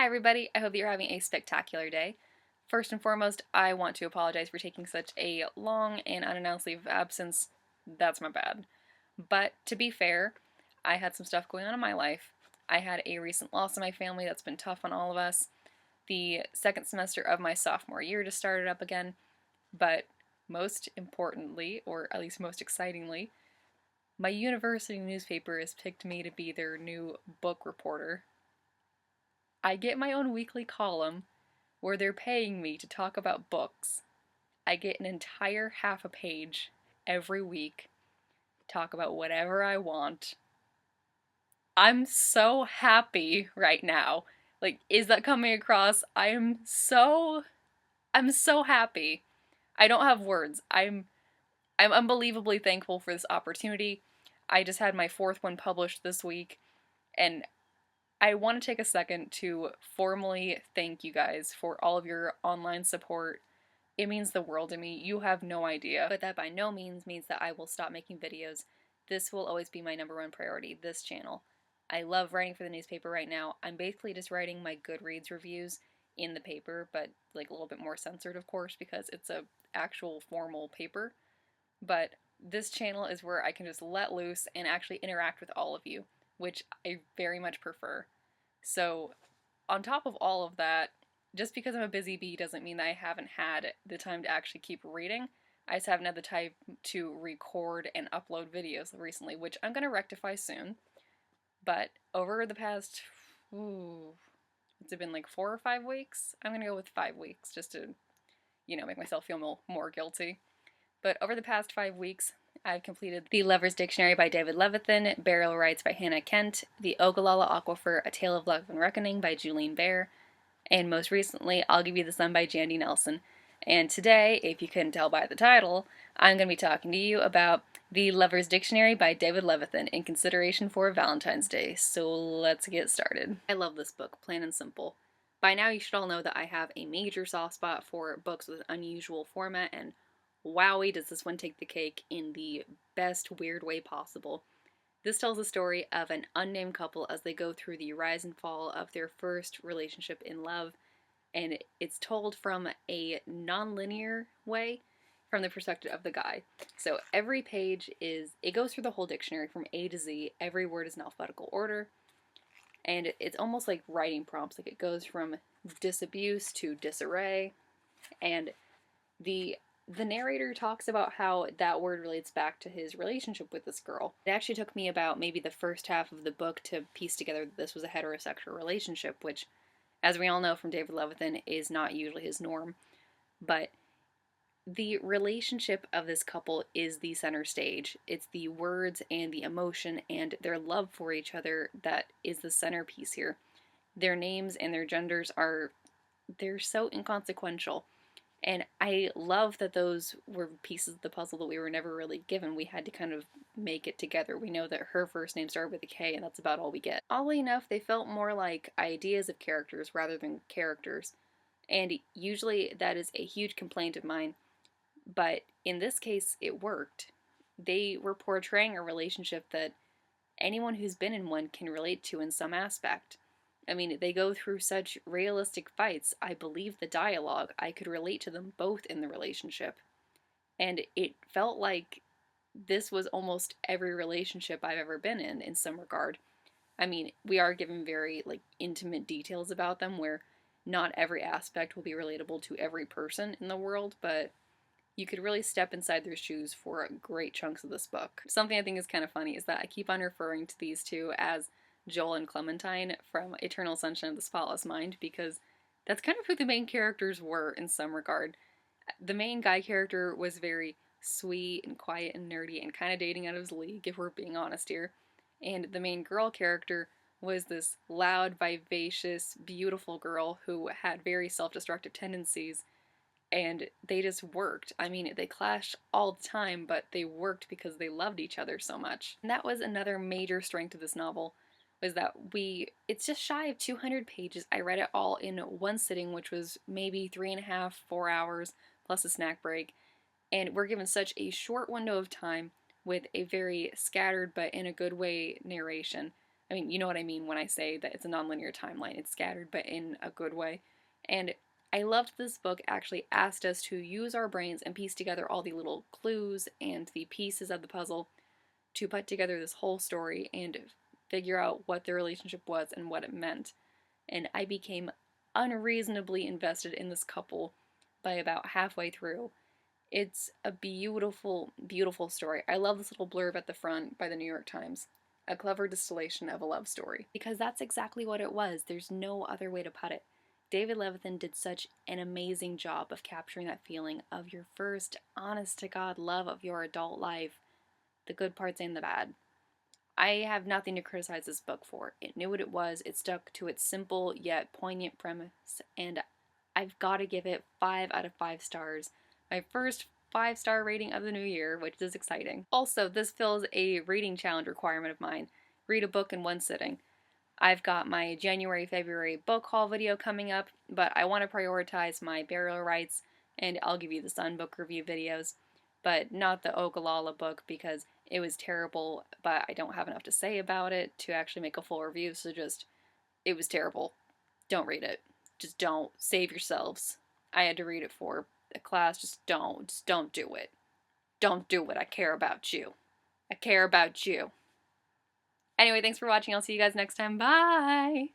everybody, I hope that you're having a spectacular day. First and foremost, I want to apologize for taking such a long and unannounced leave of absence. That's my bad. But to be fair, I had some stuff going on in my life. I had a recent loss in my family that's been tough on all of us. The second semester of my sophomore year just started up again, but most importantly, or at least most excitingly, my university newspaper has picked me to be their new book reporter. I get my own weekly column where they're paying me to talk about books. I get an entire half a page every week, talk about whatever I want. I'm so happy right now. Like, is that coming across? I'm so happy. I don't have words. I'm unbelievably thankful for this opportunity. I just had my fourth one published this week, and I want to take a second to formally thank you guys for all of your online support. It means the world to me. You have no idea. But that by no means means that I will stop making videos. This will always be my number one priority, this channel. I love writing for the newspaper right now. I'm basically just writing my Goodreads reviews in the paper, but like a little bit more censored, of course, because it's a actual formal paper. But this channel is where I can just let loose and actually interact with all of you, which I very much prefer. So, on top of all of that, just because I'm a busy bee doesn't mean that I haven't had the time to actually keep reading. I just haven't had the time to record and upload videos recently, which I'm going to rectify soon. But over the past, it's been like 4 or 5 weeks? I'm going to go with 5 weeks just to, make myself feel more guilty. But over the past 5 weeks, I've completed The Lover's Dictionary by David Levithan, Burial Rites by Hannah Kent, The Ogallala Aquifer, A Tale of Love and Reckoning by Julian Baer, and most recently, I'll Give You the Sun by Jandy Nelson. And today, if you couldn't tell by the title, I'm going to be talking to you about The Lover's Dictionary by David Levithan in consideration for Valentine's Day. So let's get started. I love this book, plain and simple. By now, you should all know that I have a major soft spot for books with an unusual format, and wowie, does this one take the cake in the best weird way possible. This tells the story of an unnamed couple as they go through the rise and fall of their first relationship in love, and it's told from a non-linear way from the perspective of the guy. So every page it goes through the whole dictionary from A to Z. Every word is in alphabetical order, and it's almost like writing prompts. Like, it goes from disabuse to disarray, and the narrator talks about how that word relates back to his relationship with this girl. It actually took me about maybe the first half of the book to piece together that this was a heterosexual relationship, which, as we all know from David Levithan, is not usually his norm. But the relationship of this couple is the center stage. It's the words and the emotion and their love for each other that is the centerpiece here. Their names and their genders they're so inconsequential. And I love that those were pieces of the puzzle that we were never really given. We had to kind of make it together. We know that her first name started with a K, and that's about all we get. Oddly enough, they felt more like ideas of characters rather than characters. And usually that is a huge complaint of mine. But in this case, it worked. They were portraying a relationship that anyone who's been in one can relate to in some aspect. I mean, they go through such realistic fights. I believe the dialogue. I could relate to them both in the relationship. And it felt like this was almost every relationship I've ever been in some regard. I mean, we are given very, intimate details about them where not every aspect will be relatable to every person in the world, but you could really step inside their shoes for great chunks of this book. Something I think is kind of funny is that I keep on referring to these two as Joel and Clementine from Eternal Sunshine of the Spotless Mind, because that's kind of who the main characters were in some regard. The main guy character was very sweet and quiet and nerdy and kind of dating out of his league, if we're being honest here. And the main girl character was this loud, vivacious, beautiful girl who had very self-destructive tendencies, and they just worked. I mean, they clashed all the time, but they worked because they loved each other so much. And that was another major strength of this novel, was that it's just shy of 200 pages. I read it all in one sitting, which was maybe 3.5, 4 hours, plus a snack break. And we're given such a short window of time with a very scattered but in a good way narration. I mean, you know what I mean when I say that it's a nonlinear timeline. It's scattered, but in a good way. And I loved this book actually asked us to use our brains and piece together all the little clues and the pieces of the puzzle to put together this whole story and figure out what the relationship was and what it meant. And I became unreasonably invested in this couple by about halfway through. It's a beautiful, beautiful story. I love this little blurb at the front by the New York Times. A clever distillation of a love story. Because that's exactly what it was. There's no other way to put it. David Levithan did such an amazing job of capturing that feeling of your first, honest to God love of your adult life, the good parts and the bad. I have nothing to criticize this book for. It knew what it was, it stuck to its simple yet poignant premise, and I've got to give it 5 out of 5 stars. My first 5-star rating of the new year, which is exciting. Also, this fills a reading challenge requirement of mine. Read a book in one sitting. I've got my January-February book haul video coming up, but I want to prioritize my burial rights, and I'll give you the Sun book review videos, but not the Ogallala book because it was terrible, but I don't have enough to say about it to actually make a full review, so it was terrible. Don't read it. Just don't. Save yourselves. I had to read it for a class. Just don't do it. Don't do it. I care about you. I care about you. Anyway, thanks for watching. I'll see you guys next time. Bye!